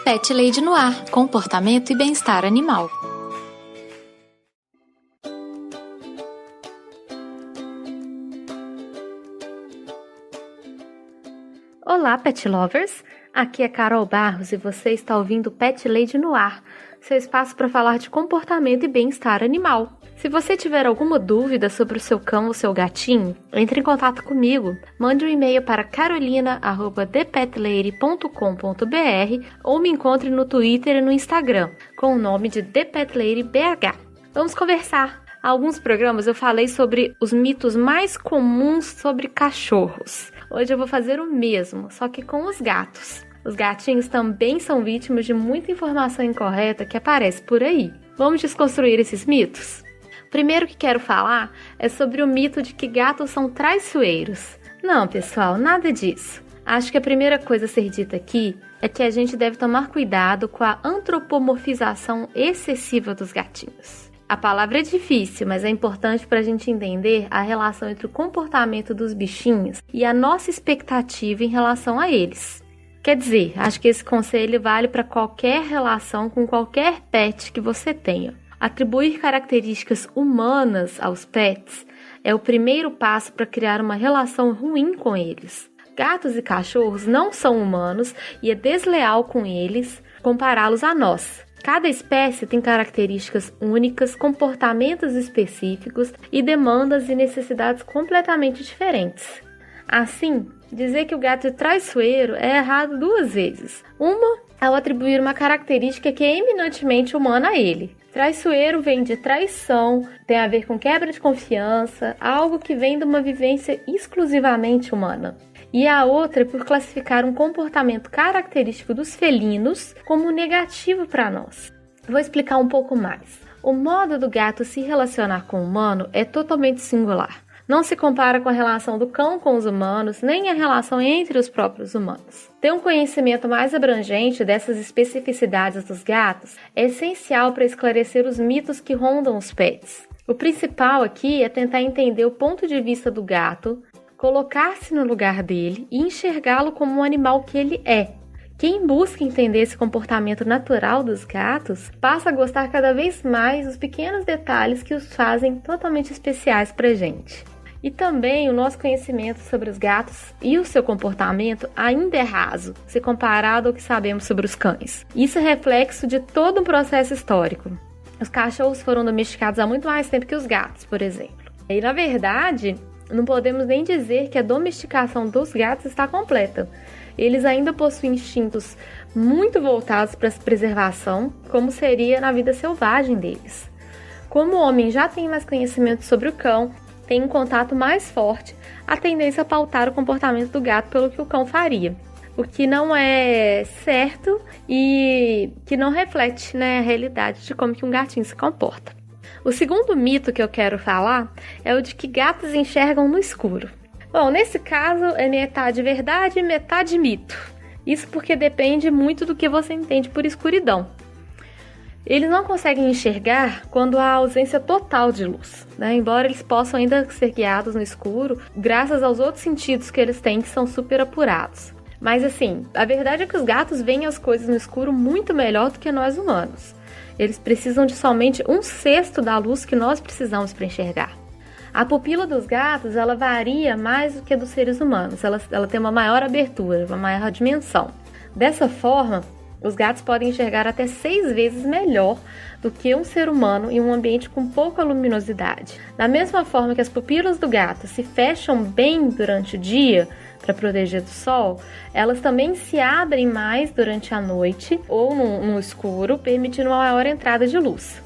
Pet Lady no ar, comportamento e bem-estar animal. Olá, Pet Lovers! Aqui é Carol Barros e você está ouvindo Pet Lady no ar, seu espaço para falar de comportamento e bem-estar animal. Se você tiver alguma dúvida sobre o seu cão ou seu gatinho, entre em contato comigo. Mande um e-mail para carolina@thepetlady.com.br ou me encontre no Twitter e no Instagram, com o nome de ThePetLadyBH. Vamos conversar! Há alguns programas eu falei sobre os mitos mais comuns sobre cachorros. Hoje eu vou fazer o mesmo, só que com os gatos. Os gatinhos também são vítimas de muita informação incorreta que aparece por aí. Vamos desconstruir esses mitos? O primeiro que quero falar é sobre o mito de que gatos são traiçoeiros. Não, pessoal, nada disso. Acho que a primeira coisa a ser dita aqui é que a gente deve tomar cuidado com a antropomorfização excessiva dos gatinhos. A palavra é difícil, mas é importante para a gente entender a relação entre o comportamento dos bichinhos e a nossa expectativa em relação a eles. Quer dizer, acho que esse conselho vale para qualquer relação com qualquer pet que você tenha. Atribuir características humanas aos pets é o primeiro passo para criar uma relação ruim com eles. Gatos e cachorros não são humanos e é desleal com eles compará-los a nós. Cada espécie tem características únicas, comportamentos específicos e demandas e necessidades completamente diferentes. Assim, dizer que o gato é traiçoeiro é errado duas vezes. Uma, ao atribuir uma característica que é eminentemente humana a ele. Traiçoeiro vem de traição, tem a ver com quebra de confiança, algo que vem de uma vivência exclusivamente humana. E a outra é por classificar um comportamento característico dos felinos como negativo para nós. Vou explicar um pouco mais. O modo do gato se relacionar com o humano é totalmente singular. Não se compara com a relação do cão com os humanos, nem a relação entre os próprios humanos. Ter um conhecimento mais abrangente dessas especificidades dos gatos é essencial para esclarecer os mitos que rondam os pets. O principal aqui é tentar entender o ponto de vista do gato, colocar-se no lugar dele e enxergá-lo como um animal que ele é. Quem busca entender esse comportamento natural dos gatos passa a gostar cada vez mais dos pequenos detalhes que os fazem totalmente especiais pra gente. E também o nosso conhecimento sobre os gatos e o seu comportamento ainda é raso, se comparado ao que sabemos sobre os cães. Isso é reflexo de todo um processo histórico. Os cachorros foram domesticados há muito mais tempo que os gatos, por exemplo. E na verdade, não podemos nem dizer que a domesticação dos gatos está completa. Eles ainda possuem instintos muito voltados para a preservação, como seria na vida selvagem deles. Como o homem já tem mais conhecimento sobre o cão, tem um contato mais forte, a tendência a pautar o comportamento do gato pelo que o cão faria. O que não é certo e que não reflete, a realidade de como que um gatinho se comporta. O segundo mito que eu quero falar é o de que gatos enxergam no escuro. Bom, nesse caso é metade verdade e metade mito. Isso porque depende muito do que você entende por escuridão. Eles não conseguem enxergar quando há ausência total de luz, embora eles possam ainda ser guiados no escuro, graças aos outros sentidos que eles têm que são super apurados. Mas assim, a verdade é que os gatos veem as coisas no escuro muito melhor do que nós humanos. Eles precisam de somente 1/6 da luz que nós precisamos para enxergar. A pupila dos gatos, ela varia mais do que a dos seres humanos. Ela tem uma maior abertura, uma maior dimensão. Dessa forma, os gatos podem enxergar até 6 vezes melhor do que um ser humano em um ambiente com pouca luminosidade. Da mesma forma que as pupilas do gato se fecham bem durante o dia para proteger do sol, elas também se abrem mais durante a noite ou no escuro, permitindo uma maior entrada de luz.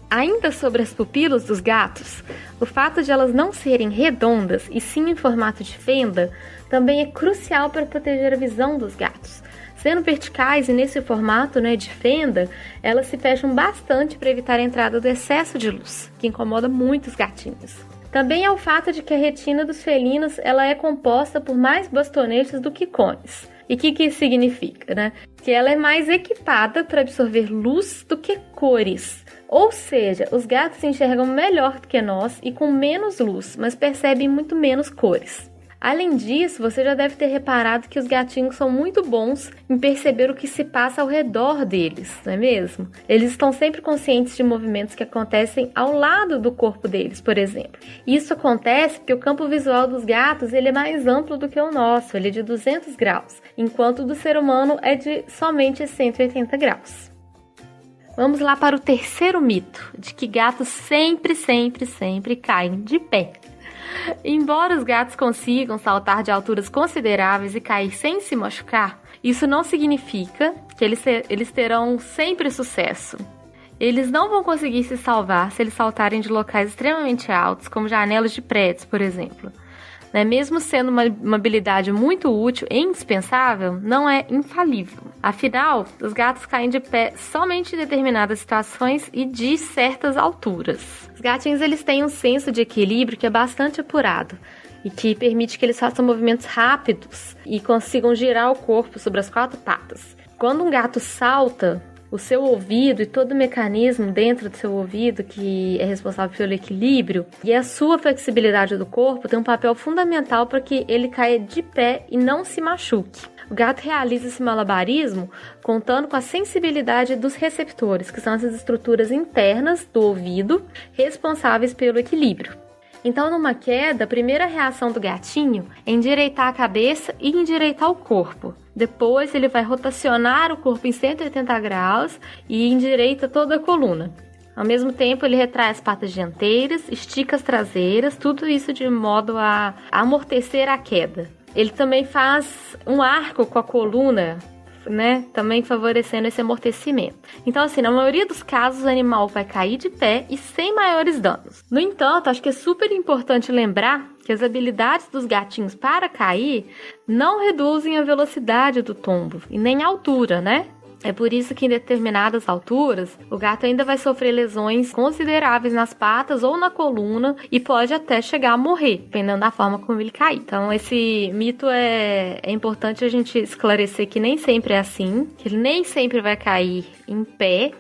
Ainda sobre as pupilas dos gatos, o fato de elas não serem redondas e sim em formato de fenda também é crucial para proteger a visão dos gatos. Sendo verticais e nesse formato de fenda, elas se fecham bastante para evitar a entrada do excesso de luz, que incomoda muito os gatinhos. Também é o fato de que a retina dos felinos ela é composta por mais bastonetes do que cones. E o que isso significa? Que ela é mais equipada para absorver luz do que cores. Ou seja, os gatos enxergam melhor do que nós e com menos luz, mas percebem muito menos cores. Além disso, você já deve ter reparado que os gatinhos são muito bons em perceber o que se passa ao redor deles, não é mesmo? Eles estão sempre conscientes de movimentos que acontecem ao lado do corpo deles, por exemplo. Isso acontece porque o campo visual dos gatos ele é mais amplo do que o nosso, ele é de 200 graus, enquanto o do ser humano é de somente 180 graus. Vamos lá para o terceiro mito, de que gatos sempre caem de pé. Embora os gatos consigam saltar de alturas consideráveis e cair sem se machucar, isso não significa que eles terão sempre sucesso. Eles não vão conseguir se salvar se eles saltarem de locais extremamente altos, como janelas de prédios, por exemplo. Mesmo sendo uma habilidade muito útil e indispensável, não é infalível. Afinal, os gatos caem de pé somente em determinadas situações e de certas alturas. Os gatinhos eles têm um senso de equilíbrio que é bastante apurado e que permite que eles façam movimentos rápidos e consigam girar o corpo sobre as 4 patas. Quando um gato salta, o seu ouvido e todo o mecanismo dentro do seu ouvido que é responsável pelo equilíbrio e a sua flexibilidade do corpo tem um papel fundamental para que ele caia de pé e não se machuque. O gato realiza esse malabarismo contando com a sensibilidade dos receptores, que são essas estruturas internas do ouvido responsáveis pelo equilíbrio. Então, numa queda, a primeira reação do gatinho é endireitar a cabeça e endireitar o corpo. Depois, ele vai rotacionar o corpo em 180 graus e endireita toda a coluna. Ao mesmo tempo, ele retrai as patas dianteiras, estica as traseiras, tudo isso de modo a amortecer a queda. Ele também faz um arco com a coluna, também favorecendo esse amortecimento. Então, assim, na maioria dos casos, o animal vai cair de pé e sem maiores danos. No entanto, acho que é super importante lembrar que as habilidades dos gatinhos para cair não reduzem a velocidade do tombo e nem a altura, É por isso que em determinadas alturas, o gato ainda vai sofrer lesões consideráveis nas patas ou na coluna e pode até chegar a morrer, dependendo da forma como ele cair. Então, esse mito é importante a gente esclarecer que nem sempre é assim, que ele nem sempre vai cair em pé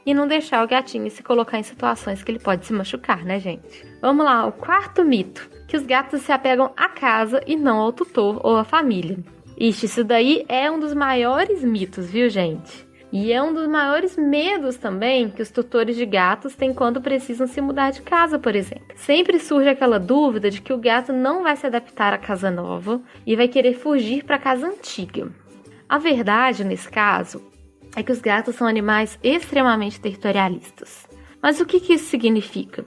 e não deixar o gatinho se colocar em situações que ele pode se machucar, gente? Vamos lá, o quarto mito, que os gatos se apegam à casa e não ao tutor ou à família. Isso daí é um dos maiores mitos, viu, gente? E é um dos maiores medos também que os tutores de gatos têm quando precisam se mudar de casa, por exemplo. Sempre surge aquela dúvida de que o gato não vai se adaptar à casa nova e vai querer fugir para a casa antiga. A verdade, nesse caso, é que os gatos são animais extremamente territorialistas. Mas o que isso significa?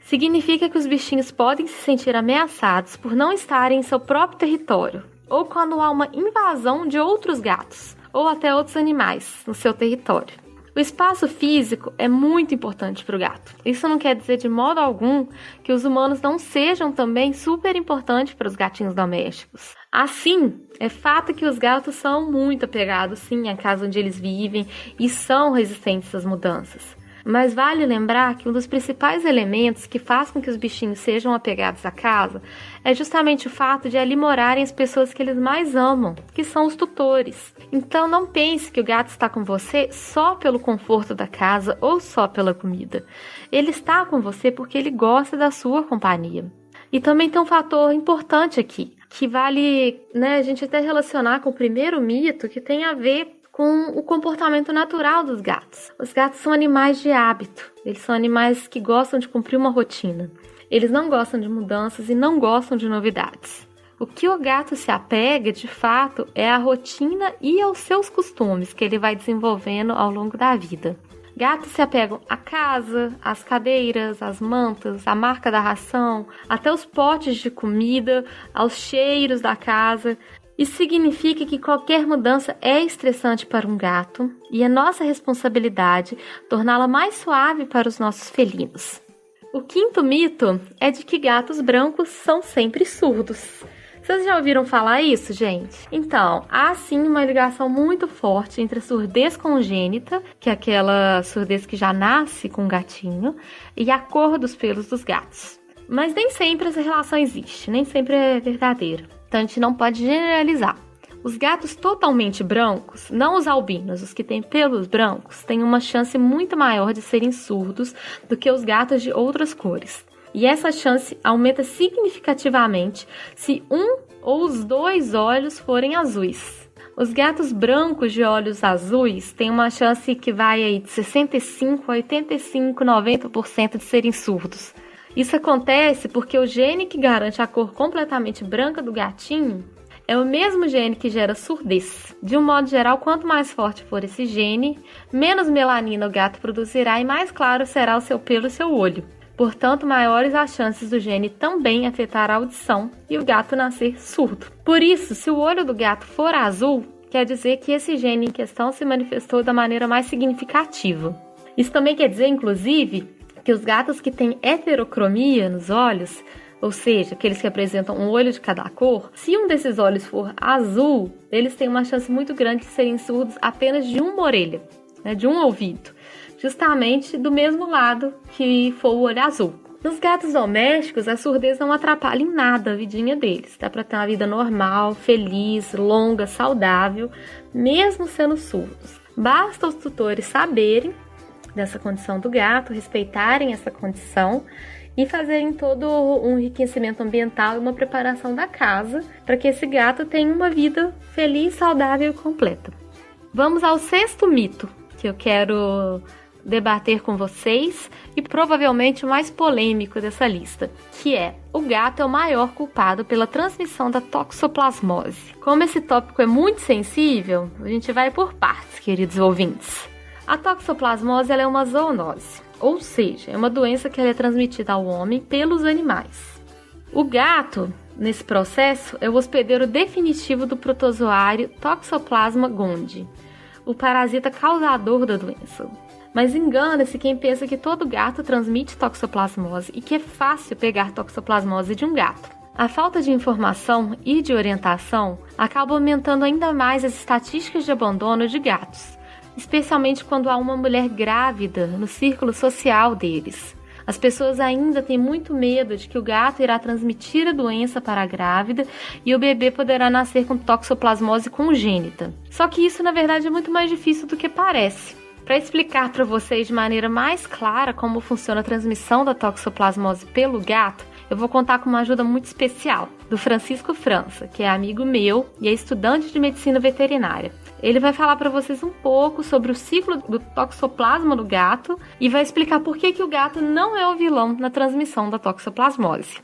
Significa que os bichinhos podem se sentir ameaçados por não estarem em seu próprio território, ou quando há uma invasão de outros gatos, ou até outros animais no seu território. O espaço físico é muito importante para o gato. Isso não quer dizer de modo algum que os humanos não sejam também super importantes para os gatinhos domésticos. Assim, é fato que os gatos são muito apegados, sim, à casa onde eles vivem e são resistentes às mudanças. Mas vale lembrar que um dos principais elementos que faz com que os bichinhos sejam apegados à casa é justamente o fato de ali morarem as pessoas que eles mais amam, que são os tutores. Então não pense que o gato está com você só pelo conforto da casa ou só pela comida. Ele está com você porque ele gosta da sua companhia. E também tem um fator importante aqui, que vale a gente até relacionar com o primeiro mito, que tem a ver com o comportamento natural dos gatos. Os gatos são animais de hábito, eles são animais que gostam de cumprir uma rotina. Eles não gostam de mudanças e não gostam de novidades. O que o gato se apega, de fato, é a rotina e aos seus costumes que ele vai desenvolvendo ao longo da vida. Gatos se apegam à casa, às cadeiras, às mantas, à marca da ração, até os potes de comida, aos cheiros da casa. Isso significa que qualquer mudança é estressante para um gato e é nossa responsabilidade torná-la mais suave para os nossos felinos. O quinto mito é de que gatos brancos são sempre surdos. Vocês já ouviram falar isso, gente? Então, há sim uma ligação muito forte entre a surdez congênita, que é aquela surdez que já nasce com o gatinho, e a cor dos pelos dos gatos. Mas nem sempre essa relação existe, nem sempre é verdadeira. Então a gente não pode generalizar. Os gatos totalmente brancos, não os albinos, os que têm pelos brancos, têm uma chance muito maior de serem surdos do que os gatos de outras cores. E essa chance aumenta significativamente se um ou os dois olhos forem azuis. Os gatos brancos de olhos azuis têm uma chance que vai aí de 65 a 85, 90% de serem surdos. Isso acontece porque o gene que garante a cor completamente branca do gatinho é o mesmo gene que gera surdez. De um modo geral, quanto mais forte for esse gene, menos melanina o gato produzirá e mais claro será o seu pelo e seu olho. Portanto, maiores as chances do gene também afetar a audição e o gato nascer surdo. Por isso, se o olho do gato for azul, quer dizer que esse gene em questão se manifestou da maneira mais significativa. Isso também quer dizer, inclusive, que os gatos que têm heterocromia nos olhos, ou seja, aqueles que apresentam um olho de cada cor, se um desses olhos for azul, eles têm uma chance muito grande de serem surdos apenas de uma orelha, né, de um ouvido, justamente do mesmo lado que for o olho azul. Nos gatos domésticos, a surdez não atrapalha em nada a vidinha deles. Dá para ter uma vida normal, feliz, longa, saudável, mesmo sendo surdos. Basta os tutores saberem dessa condição do gato, respeitarem essa condição e fazerem todo um enriquecimento ambiental e uma preparação da casa para que esse gato tenha uma vida feliz, saudável e completa. Vamos ao 6º mito que eu quero debater com vocês e provavelmente o mais polêmico dessa lista, que é: o gato é o maior culpado pela transmissão da toxoplasmose. Como esse tópico é muito sensível, a gente vai por partes, queridos ouvintes. A toxoplasmose ela é uma zoonose, ou seja, é uma doença que ela é transmitida ao homem pelos animais. O gato, nesse processo, é o hospedeiro definitivo do protozoário Toxoplasma gondii, o parasita causador da doença. Mas engana-se quem pensa que todo gato transmite toxoplasmose e que é fácil pegar toxoplasmose de um gato. A falta de informação e de orientação acaba aumentando ainda mais as estatísticas de abandono de gatos, especialmente quando há uma mulher grávida no círculo social deles. As pessoas ainda têm muito medo de que o gato irá transmitir a doença para a grávida e o bebê poderá nascer com toxoplasmose congênita. Só que isso, na verdade, é muito mais difícil do que parece. Para explicar para vocês de maneira mais clara como funciona a transmissão da toxoplasmose pelo gato, eu vou contar com uma ajuda muito especial, do Francisco França, que é amigo meu e é estudante de medicina veterinária. Ele vai falar para vocês um pouco sobre o ciclo do toxoplasma do gato e vai explicar por que o gato não é o vilão na transmissão da toxoplasmose.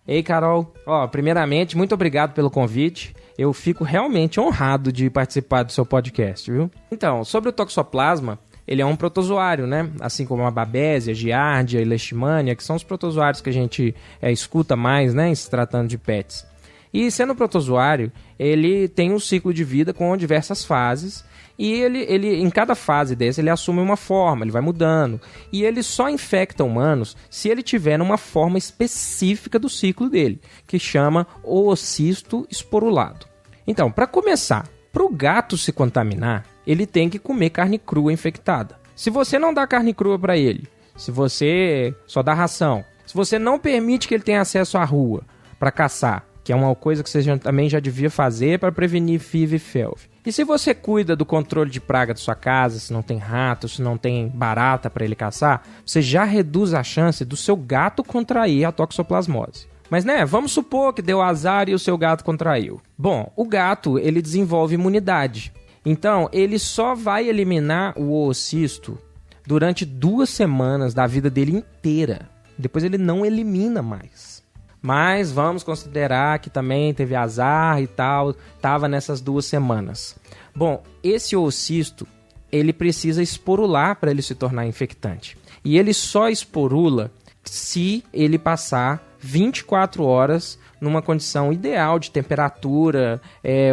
Ei, Carol. Primeiramente, muito obrigado pelo convite. Eu fico realmente honrado de participar do seu podcast, viu? Então, sobre o toxoplasma, ele é um protozoário, né? Assim como a Babesia, Giardia e Leishmania, que são os protozoários que a gente escuta mais, né, em se tratando de pets. E sendo protozoário, ele tem um ciclo de vida com diversas fases e ele em cada fase desse ele assume uma forma, ele vai mudando. E ele só infecta humanos se ele tiver numa forma específica do ciclo dele, que chama oocisto esporulado. Então, para começar, para o gato se contaminar, ele tem que comer carne crua infectada. Se você não dá carne crua para ele, se você só dá ração, se você não permite que ele tenha acesso à rua para caçar, que é uma coisa que você também já devia fazer para prevenir FIV e FeLV. E se você cuida do controle de praga da sua casa, se não tem rato, se não tem barata para ele caçar, você já reduz a chance do seu gato contrair a toxoplasmose. Mas, vamos supor que deu azar e o seu gato contraiu. Bom, o gato, ele desenvolve imunidade. Então, ele só vai eliminar o oocisto durante 2 semanas da vida dele inteira. Depois ele não elimina mais. Mas vamos considerar que também teve azar e tal, estava nessas 2 semanas. Bom, esse oocisto, ele precisa esporular para ele se tornar infectante. E ele só esporula se ele passar 24 horas numa condição ideal de temperatura,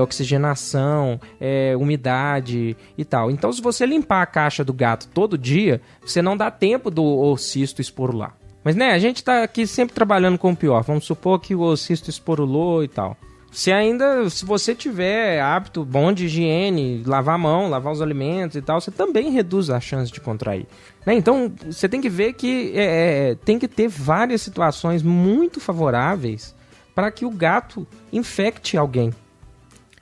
oxigenação, umidade e tal. Então, se você limpar a caixa do gato todo dia, você não dá tempo do oocisto esporular. Mas, a gente tá aqui sempre trabalhando com o pior. Vamos supor que o oocisto esporulou e tal. Se você tiver hábito bom de higiene, lavar a mão, lavar os alimentos e tal, você também reduz a chance de contrair. Então, você tem que ver que tem que ter várias situações muito favoráveis para que o gato infecte alguém.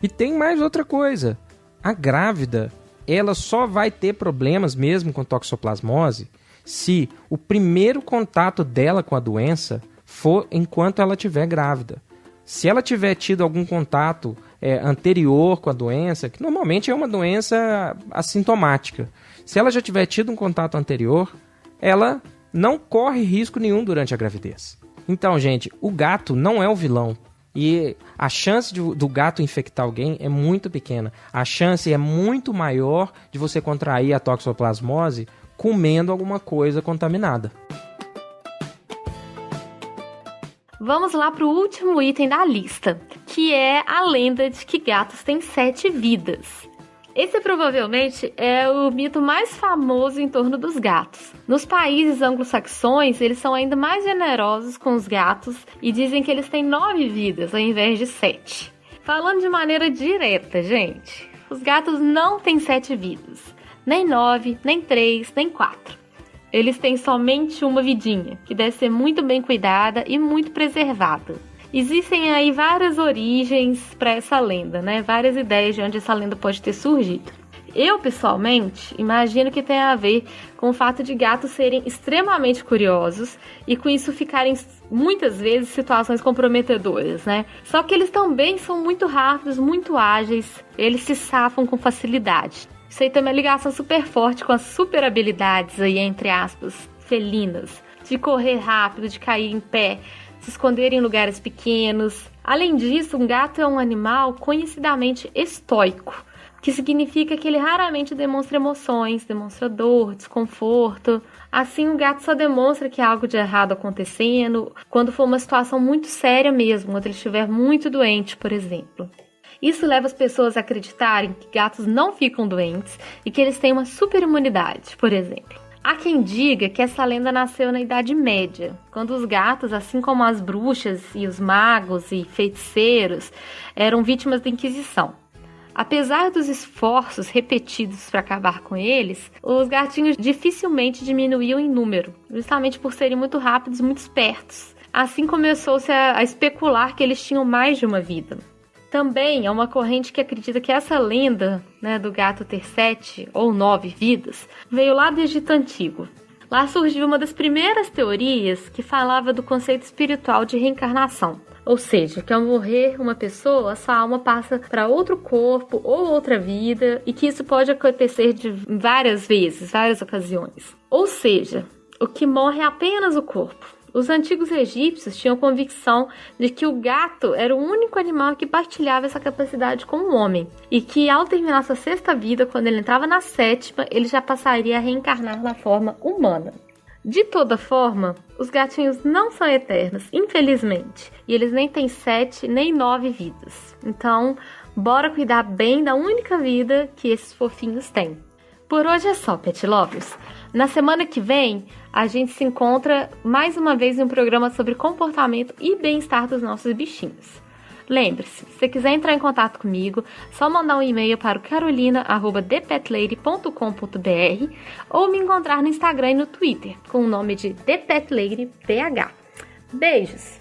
E tem mais outra coisa. A grávida, ela só vai ter problemas mesmo com toxoplasmose se o primeiro contato dela com a doença for enquanto ela estiver grávida. Se ela tiver tido algum contato anterior com a doença, que normalmente é uma doença assintomática, se ela já tiver tido um contato anterior, ela não corre risco nenhum durante a gravidez. Então, gente, o gato não é o vilão. E a chance do gato infectar alguém é muito pequena. A chance é muito maior de você contrair a toxoplasmose comendo alguma coisa contaminada. Vamos lá para o último item da lista, que é a lenda de que gatos têm 7 vidas. Esse provavelmente é o mito mais famoso em torno dos gatos. Nos países anglo-saxões, eles são ainda mais generosos com os gatos e dizem que eles têm 9 vidas ao invés de 7. Falando de maneira direta, gente, os gatos não têm 7 vidas. Nem 9, nem 3, nem 4. Eles têm somente uma vidinha, que deve ser muito bem cuidada e muito preservada. Existem aí várias origens para essa lenda, né? Várias ideias de onde essa lenda pode ter surgido. Eu, pessoalmente, imagino que tem a ver com o fato de gatos serem extremamente curiosos e com isso ficarem, muitas vezes, situações comprometedoras, né? Só que eles também são muito rápidos, muito ágeis, eles se safam com facilidade. Isso aí tem uma ligação super forte com as super habilidades aí, entre aspas, felinas, de correr rápido, de cair em pé, se esconder em lugares pequenos. Além disso, um gato é um animal conhecidamente estoico, que significa que ele raramente demonstra emoções, demonstra dor, desconforto. Assim, o gato só demonstra que há algo de errado acontecendo quando for uma situação muito séria mesmo, quando ele estiver muito doente, por exemplo. Isso leva as pessoas a acreditarem que gatos não ficam doentes e que eles têm uma super imunidade, por exemplo. Há quem diga que essa lenda nasceu na Idade Média, quando os gatos, assim como as bruxas e os magos e feiticeiros, eram vítimas da Inquisição. Apesar dos esforços repetidos para acabar com eles, os gatinhos dificilmente diminuíam em número, justamente por serem muito rápidos e muito espertos. Assim começou-se a especular que eles tinham mais de uma vida. Também é uma corrente que acredita que essa lenda, né, do gato ter 7 ou 9 vidas veio lá do Egito Antigo. Lá surgiu uma das primeiras teorias que falava do conceito espiritual de reencarnação. Ou seja, que ao morrer uma pessoa, sua alma passa para outro corpo ou outra vida e que isso pode acontecer de várias vezes, várias ocasiões. Ou seja, o que morre é apenas o corpo. Os antigos egípcios tinham convicção de que o gato era o único animal que partilhava essa capacidade com o homem e que ao terminar sua 6ª vida, quando ele entrava na 7ª, ele já passaria a reencarnar na forma humana. De toda forma, os gatinhos não são eternos, infelizmente, e eles nem têm 7 nem 9 vidas. Então, bora cuidar bem da única vida que esses fofinhos têm. Por hoje é só, Pet Lovers. Na semana que vem, a gente se encontra mais uma vez em um programa sobre comportamento e bem-estar dos nossos bichinhos. Lembre-se, se você quiser entrar em contato comigo, só mandar um e-mail para o carolina@thepetlady.com.br ou me encontrar no Instagram e no Twitter, com o nome de ThePetLadyBH. Beijos!